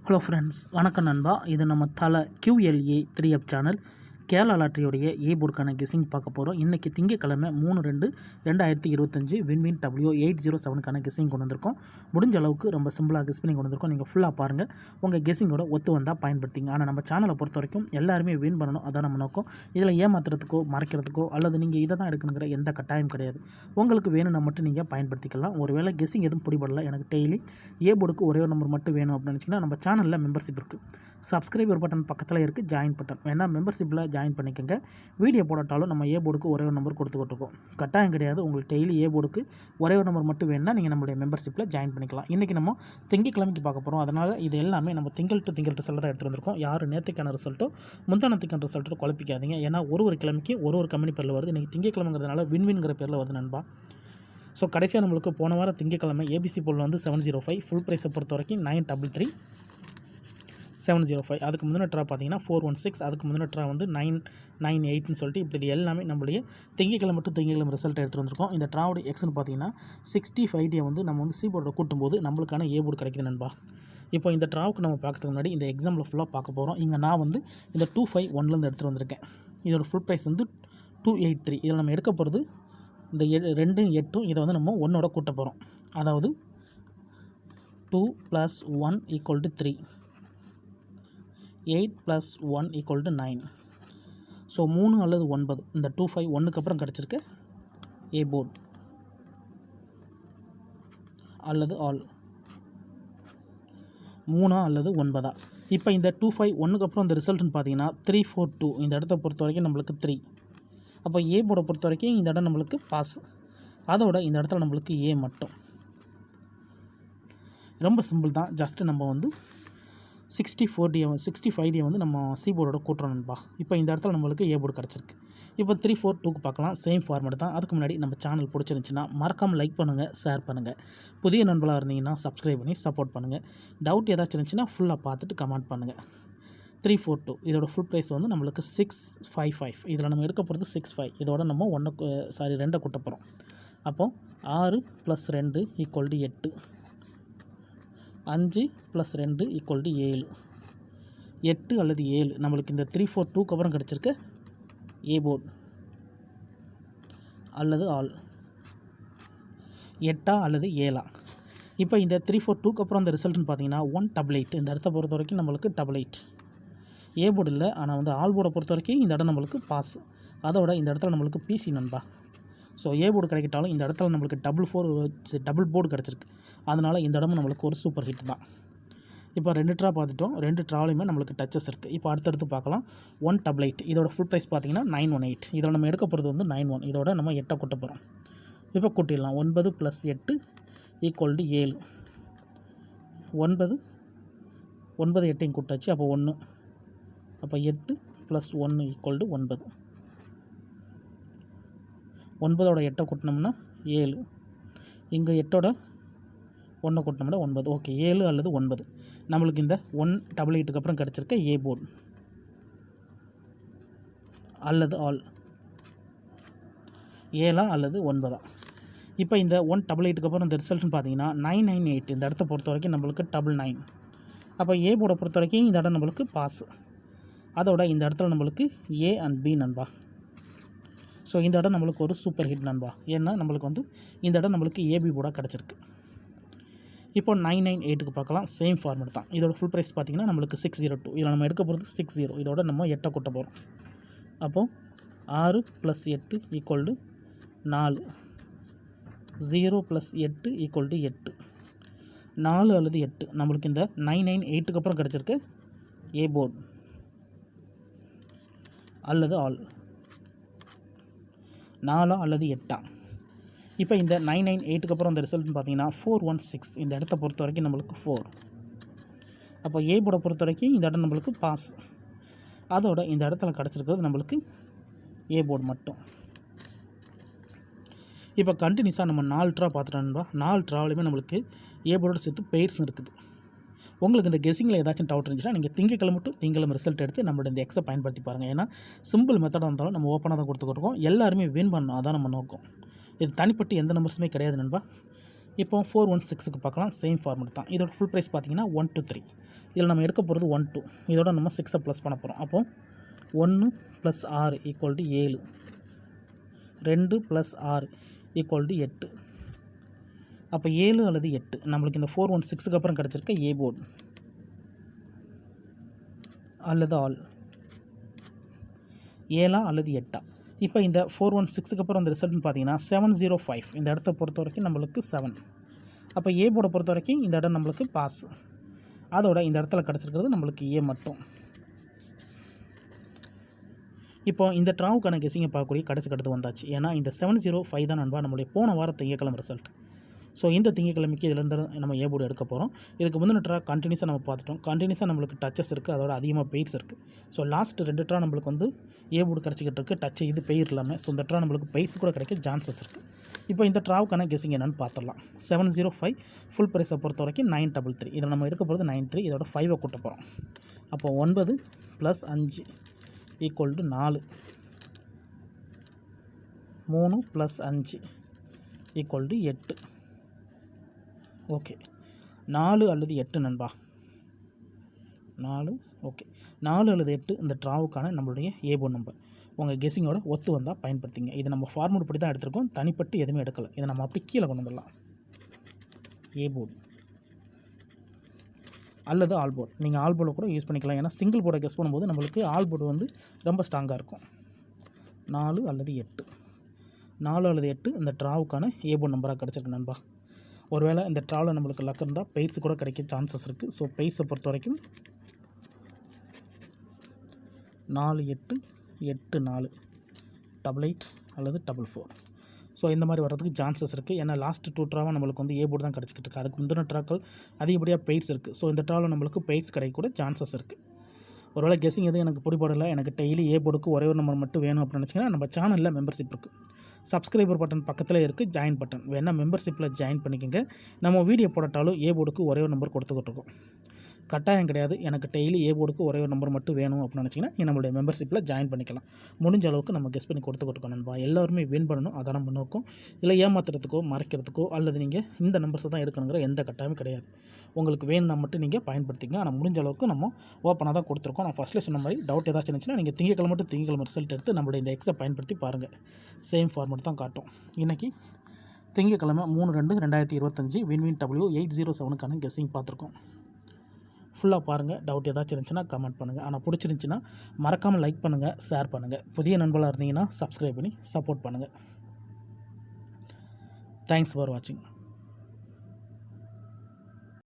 Hello friends, வணக்கம் நண்பா. இது நம்ம தலை QLA 3F சேனல் கேரளா லாட்டரியோடைய போர்டுக்கான கெஸிங் பார்க்க போகிறோம். இன்றைக்கி திங்கக்கிழமை 3/2/2025 வின்வின் W807க்கான கெஸிங் கொண்டு வந்திருக்கோம். முடிஞ்ச அளவுக்கு ரொம்ப சிம்பிளாக கெஸ் பண்ணி கொண்டு வந்திருக்கோம். நீங்கள் ஃபுல்லாக பாருங்கள், உங்கள் கெஸிங்கோட ஒத்து வந்தால் பயன்படுத்திங்க. ஆனால் நம்ம சேனலை பொறுத்த வரைக்கும் எல்லாருமே வின் பண்ணணும், அதான் நம்ம நோக்கம். இதில் ஏமாத்துறதுக்கோ மறைக்கிறதுக்கோ அல்லது நீங்கள் இதை தான் எடுக்கணுங்கிற எந்த கட்டாயம் கிடையாது. உங்களுக்கு வேணும்னா மட்டும் நீங்கள் பயன்படுத்திக்கலாம். ஒருவேளை கெஸிங் எதுவும் பிடிபடல, எனக்கு டெய்லி போர்டுக்கு ஒரே ஒரு நம்பர் மட்டும் வேணும் அப்படின்னு நினச்சிங்கன்னா நம்ம சேனலில் மெம்பர்ஷிப் இருக்குது. சப்ஸ்கிரைபர் பட்டன் பக்கத்தில் இருக்குது, ஜாயின் பட்டன் வேணால் மெம்பர்ஷிப்பில் ஜாயின் பண்ணிக்கோங்க. வீடியோ போடாட்டாலும் நம்ம போர்டுக்கு ஒரே ஒரு நம்பர் கொடுத்துக்கிட்டுருக்கோம். கட்டாயம் கிடையாது. உங்களுக்கு டெய்லி போர்டுக்கு ஒரே ஒரு நம்பர் மட்டும் வேணும்னா நீங்கள் நம்மளுடைய மெம்பர்ஷிப்பில் ஜாயின் பண்ணிக்கலாம். இன்றைக்கி நம்ம திங்கக்கிழமைக்கு பார்க்க போகிறோம். அதனால் இது எல்லாமே நம்ம திங்கள் டு ரிசல்ட் தான் எடுத்துகிட்டு வந்திருக்கோம். யார் நேற்றுக்கான ரிசல்ட்டோ முந்தானத்துக்கான ரிசல்ட்டோ குழப்பிக்காதீங்க. ஏன்னா ஒரு கிழமைக்கு ஒரு கம்பெனி பேரில் வருது. இன்றைக்கி திங்கக்கிழமைங்கிறதுனால வின்வின்கிற பேரில் வருது நண்பா. ஸோ கடைசியாக நம்மளுக்கு போன வாரம் திங்கக்கிழமை ABC போல் வந்து 705, ஃபுல் ப்ரைஸை பொறுத்த வரைக்கும் 933 705. அதுக்கு முந்தின ட்ரா பார்த்தீங்கன்னா 416, அதுக்கு முந்தின ட்ரா வந்து 998ன்னு சொல்லிட்டு இப்படி இது எல்லாமே நம்மளுடைய திங்கக்கிழமை டு திங்கக்கிழமை ரிசல்ட் எடுத்துகிட்டு வந்திருக்கோம். இந்த ட்ராவோட எக்ஸ்னு பார்த்தீங்கன்னா 65 வந்து நம்ம வந்து போர்டோட கூட்டும்போது நம்மளுக்கான போர்டு கிடைக்குது நண்பா. இப்போ இந்த ட்ராவுக்கு நம்ம பார்க்கறதுக்கு முன்னாடி இந்த எக்ஸாம்பிள் ஃபுல்லாக பார்க்க போகிறோம். இங்கே நான் வந்து இந்த 251லேருந்து எடுத்துகிட்டு வந்திருக்கேன். இதோட ஃபுல் ப்ரைஸ் வந்து 283. இதில் நம்ம எடுக்க போகிறது இந்த 2 8 இதை வந்து நம்ம 1ஓட கூட்ட போகிறோம். அதாவது 2 + 1 = 3, 8 + 1 = 9. ஸோ 3 அல்லது 9 இந்த 251க்கு அப்புறம் கிடச்சிருக்க போர்டு அல்லது ஆல் 3 அல்லது 9. இப்போ இந்த 251க்கு அப்புறம் இந்த ரிசல்ட்னு பார்த்தீங்கன்னா 342. இந்த இடத்த பொறுத்த வரைக்கும் நம்மளுக்கு 3. அப்போ போர்டை பொறுத்த வரைக்கும் இந்த இடம் நம்மளுக்கு பாஸ். அதோட இந்த இடத்துல நம்மளுக்கு மட்டும். ரொம்ப சிம்பிள் தான். ஜஸ்ட்டு நம்ம வந்து 65 வந்து நம்ம போர்டோட கூட்டுறோம் நண்பா. இப்போ இந்த இடத்துல நம்மளுக்கு போர்டு கிடச்சிருக்கு. இப்போ 342க்கு பார்க்கலாம். சேம் ஃபார்மேட் தான். அதுக்கு முன்னாடி நம்ம சேனல் பிடிச்சிருந்துச்சின்னா மறக்காமல் லைக் பண்ணுங்கள், ஷேர் பண்ணுங்கள். புதிய நண்பர்களாக இருந்தீங்கன்னா சப்ஸ்கிரைப் பண்ணி சப்போர்ட் பண்ணுங்கள். டவுட் ஏதாச்சும் இருந்துச்சுன்னா ஃபுல்லாக பார்த்துட்டு கமெண்ட் பண்ணுங்கள். 342 இதோட ஃபுல் ப்ரைஸ் வந்து நம்மளுக்கு 655. இதில் நம்ம எடுக்க போகிறது 65. இதோட நம்ம 2 கூட்ட போகிறோம். அப்போது 6 + 2 = 8, 5 + 2 = 7. 8 அல்லது 7 நம்மளுக்கு இந்த 342க்கு அப்புறம் கிடச்சிருக்க போர்டு அல்லது ஆல் 8 அல்லது 7. இப்போ இந்த 342க்கு அப்புறம் இந்த ரிசல்ட்னு பார்த்தீங்கன்னா 188. இந்த இடத்த பொறுத்த வரைக்கும் நம்மளுக்கு 88 போர்டு இல்லை. ஆனால் வந்து ஆல் போர்டை பொறுத்த வரைக்கும் இந்த இடம் நம்மளுக்கு பாஸ். அதோட இந்த இடத்துல நம்மளுக்கு PC நண்பா. ஸோ போர்டு கிடைக்கிட்டாலும் இந்த இடத்துல நம்மளுக்கு டபுள் போர்டு கிடச்சிருக்கு. அதனால் இந்த இடமும் நம்மளுக்கு ஒரு சூப்பர் ஹிட் தான். இப்போ 2 ட்ரா பார்த்துட்டோம். 2 ட்ராலையுமே நம்மளுக்கு டச்சஸ் இருக்குது. இப்போ அடுத்தடுத்து பார்க்கலாம். 188 இதோட ஃபுல் ப்ரைஸ் பார்த்தீங்கன்னா 918. இதில் நம்ம எடுக்க போகிறது வந்து 91. இதோட நம்ம 8 கூட்ட போகிறோம். இப்போ கூட்டிடலாம். 9 + 8 = 7. 9 8 கூட்டாச்சு. அப்போ 1. அப்போ 8 + 1 = 9. 9ஓட 8 கூட்டினோம்னா 7. இங்கே 8ஓட 1 கூட்டினோம்னா 9. ஓகே, 7 அல்லது 9 நம்மளுக்கு இந்த 188க்கு அப்புறம் கிடச்சிருக்க போர்டு அல்லது ஆல் 7 அல்லது 9. இப்போ இந்த 188க்கு அப்புறம் இந்த ரிசல்ட்னு பார்த்தீங்கன்னா 998. இந்த இடத்த பொறுத்த வரைக்கும் நம்மளுக்கு 99. அப்போ போர்டை பொறுத்த வரைக்கும் இந்த இடம் நம்மளுக்கு பாஸ். அதோட இந்த இடத்துல நம்மளுக்கு A and B நண்பா. ஸோ இந்த இடம் நம்மளுக்கு ஒரு சூப்பர் ஹிட் நண்பா. ஏன்னா நம்மளுக்கு வந்து இந்த இடம் நம்மளுக்கு AB போர்டாக கிடச்சிருக்கு. இப்போ 998க்கு பார்க்கலாம். சேம் ஃபார்மேட் தான். இதோட ஃபுல் ப்ரைஸ் பார்த்திங்கன்னா நம்மளுக்கு 602. இதில் நம்ம எடுக்க போகிறது 60. இதோட நம்ம 8 கூட்ட போகிறோம். அப்போது 6 + 8 = 4, 0 + 8 = 8. 4 அல்லது 8 நம்மளுக்கு இந்த 998க்கு அப்புறம் கிடச்சிருக்கு போர்டு அல்லது ஆல் 4 அல்லது 8. இப்போ இந்த 998க்கு அப்புறம் இந்த ரிசல்ட்னு பார்த்தீங்கன்னா 416. இந்த இடத்த பொறுத்த வரைக்கும் நம்மளுக்கு 4. அப்போ போர்டை பொறுத்த வரைக்கும் இந்த இடம் நம்மளுக்கு பாஸ். அதோட இந்த இடத்துல கிடச்சிருக்கிறது நம்மளுக்கு போர்டு மட்டும். இப்போ கண்டினியூஸாக நம்ம 4 ட்ரா பார்த்துட்டோம்பா. 4 ட்ராவிலையுமே நம்மளுக்கு போர்டோட சேர்த்து பெயர்ஸும் இருக்குது. உங்களுக்கு இந்த கெஸிங்கில் ஏதாச்சும் டவுட் இருந்துச்சுன்னா நீங்கள் திங்கக்கிழமை டு திங்கக்கிழமை ரிசல்ட் எடுத்து நம்மளோட இந்த எக்ஸை பயன்படுத்தி பாருங்கள். ஏன்னா சிம்பிள் மெத்தடாக இருந்தாலும் நம்ம ஓப்பனாக தான் கொடுத்துருக்கோம். எல்லாருமே வின் பண்ணணும், அதான் நம்ம நோக்கம். இது தனிப்பட்டு எந்த நம்பர்ஸுமே கிடையாது நண்பா. இப்போ 416க்கு பார்க்கலாம். சேம் ஃபார்மெட் தான். இதோட ஃபுல் ப்ரைஸ் பார்த்தீங்கன்னா 1 to 3. இதில் நம்ம எடுக்க போகிறது 1 2. இதோட நம்ம 6 ப்ளஸ் பண்ண போகிறோம். அப்போது 1 + 6 = 7, 2 + 6 = 8. அப்போ 7 அல்லது 8 நம்மளுக்கு இந்த 416க்கு அப்புறம் கிடச்சிருக்க ஏ போர்டு அல்லது ஆல் 7 அல்லது 8. இப்போ இந்த 416க்கு அப்புறம் அந்த ரிசல்ட்னு பார்த்தீங்கன்னா 705. இந்த இடத்த பொறுத்த வரைக்கும் நம்மளுக்கு 7. அப்போ ஏ போர்டை பொறுத்த வரைக்கும் இந்த இடம் நம்மளுக்கு பாஸ். அதோட இந்த இடத்துல கிடச்சிருக்கிறது நம்மளுக்கு ஏ மட்டும். இப்போ இந்த ட்ராவுக்கான கெஸிங்கை பார்க்கக்கூடிய கடைசி கட்டத்து வந்தாச்சு. ஏன்னா இந்த 705 தான் நண்பா நம்மளுடைய போன வாரம் திங்கக்கிழமை ரிசல்ட். ஸோ இந்த திங்கக்கிழமைக்கு இதிலேருந்து நம்ம ஏ போர்டு எடுக்க போகிறோம். இதுக்கு முந்தின ட்ரா கண்டினியூஸாக நம்ம பார்த்துட்டோம். கண்டினியூஸாக நம்மளுக்கு டச்சஸ் இருக்குது, அதோட அதிகமாக பெயிர்ஸ் இருக்குது. ஸோ லாஸ்ட் 2 ட்ரா நம்மளுக்கு வந்து ஏ போர்டு கிடச்சிக்கிட்டு இருக்குது, டச்சு இது பெயிர் இல்லாமல். ஸோ இந்த ட்ரா நம்மளுக்கு பெயிர்ஸ் கூட கிடைக்க சான்சஸ் இருக்குது. இப்போ இந்த ட்ராவுக்கான கெஸிங் என்னென்னு பார்த்துடலாம். 705 ஃபுல் ப்ரைஸை பொறுத்த வரைக்கும் 933. இதில் நம்ம எடுக்க போகிறது 93. இதோட 5 கூட்ட போகிறோம். அப்போ 9 + 5 = 4, 3 + 5 = 8. ஓகே, 4 அல்லது 8 நண்பா. 4. ஓகே, 4 அல்லது 8 இந்த ட்ராவுக்கான நம்மளுடைய ஏ போர்டு நம்பர். உங்கள் கெஸிங்கோட ஒத்து வந்தால் பயன்படுத்திங்க. இது நம்ம ஃபார்மூட் படி தான் எடுத்திருக்கோம், தனிப்பட்டு எதுவுமே எடுக்கலை. இதை நம்ம அப்படி கீழே கொண்டு வந்துடலாம். ஏ போர்டு அல்லது ஆல் போர்டு. நீங்கள் ஆல் போர்டு கூட யூஸ் பண்ணிக்கலாம். ஏன்னா சிங்கிள் போர்டை கெஸ் பண்ணும்போது நம்மளுக்கு ஆல் போர்டு வந்து ரொம்ப ஸ்ட்ராங்காக இருக்கும். 4 அல்லது 8. 4 அல்லது 8 இந்த ட்ராவுக்கான ஏ போர்டு நம்பராக கிடச்சிருக்கு நண்பா. ஒருவேளை இந்த ட்ராவில் நம்மளுக்கு லக் இருந்தால் பெயிர்ஸ் கூட கிடைக்க சான்சஸ் இருக்குது. ஸோ பெயிர்ஸை பொறுத்த வரைக்கும் 4 8 8 4 88 அல்லது 44. ஸோ இந்த மாதிரி வர்றதுக்கு சான்சஸ் இருக்குது. ஏன்னா லாஸ்ட் 2 ட்ராவாக நம்மளுக்கு வந்து ஏ போர்டு தான் கிடச்சிக்கிட்டு இருக்குது. அதுக்கு முந்தின ட்ராக்கள் அதிகப்படியாக பெயிர்ஸ் இருக்குது. ஸோ இந்த ட்ராவில் நம்மளுக்கு பெயிர்ஸ் கிடைக்க கூட சான்சஸ் இருக்குது. ஒருவேளை கெஸிங் எதுவும் எனக்கு பிடிப்படலை, எனக்கு டெய்லி ஏ போர்டுக்கு ஒரே ஒரு நம்பர் மட்டும் வேணும் அப்படின்னு நினச்சிங்கன்னா நம்ம சேனலில் மெம்பர்ஷிப் இருக்குது. சப்ஸ்கிரைபர் பட்டன் பக்கத்தில் இருக்குது, ஜாயின் பட்டன் வேணால் மெம்பர்ஷிப்பில் ஜாயின் பண்ணிக்கோங்க. நம்ம வீடியோ போடட்டாலும் ஏ போர்டுக்கு ஒரே ஒரு நம்பர் கொடுத்துக்கிட்டு இருக்கோம். கட்டாயம் கிடையாது. எனக்கு டெய்லி ஏ போர்டுக்கு ஒரே ஒரு நம்பர் மட்டும் வேணும் அப்படின்னு நினச்சிங்கன்னா நம்மளுடைய மெம்பர்ஷிப்பில் ஜாயின் பண்ணிக்கலாம். முடிஞ்ச அளவுக்கு நம்ம கெஸ் பண்ணி கொடுத்துக்கிட்டு நண்பா. எல்லாருமே வின் பண்ணணும், அதான் நம்ம நோக்கம். இதில் ஏமாத்துறதுக்கோ மறைக்கிறதுக்கோ அல்லது நீங்கள் இந்த நம்பர்ஸை தான் எடுக்கணுங்கிற எந்த கட்டாயமும் கிடையாது. உங்களுக்கு வேணும்னா மட்டும் நீங்கள் பயன்படுத்திங்க. ஆனால் முடிஞ்ச அளவுக்கு நம்ம ஓப்பனாக தான் கொடுத்துருக்கோம். நான் ஃபஸ்ட்டில் சொன்ன மாதிரி டவுட் ஏதாச்சும் இருந்துச்சுன்னா நீங்கள் திங்கக்கிழமை ரிசல்ட் எடுத்து நம்மளுடைய இந்த எக்ஸை பயன்படுத்தி பாருங்கள். சேம் ஃபார்மெட் தான் காட்டும். இன்றைக்கி திங்கக்கிழமை 3/2/2025 வின்வின் W807க்கான கெஸ்ஸிங் பார்த்துருக்கோம். ஃபுல்லாக பாருங்கள். டவுட் ஏதாச்சும் இருந்துச்சுன்னா கமெண்ட் பண்ணுங்கள். ஆனால் பிடிச்சிருந்துச்சின்னா மறக்காமல் லைக் பண்ணுங்கள், ஷேர் பண்ணுங்கள். புதிய நண்பர்களாக இருந்தீங்கன்னா சப்ஸ்கிரைப் பண்ணி சப்போர்ட் பண்ணுங்கள். தேங்க்ஸ் ஃபார் வாட்சிங்.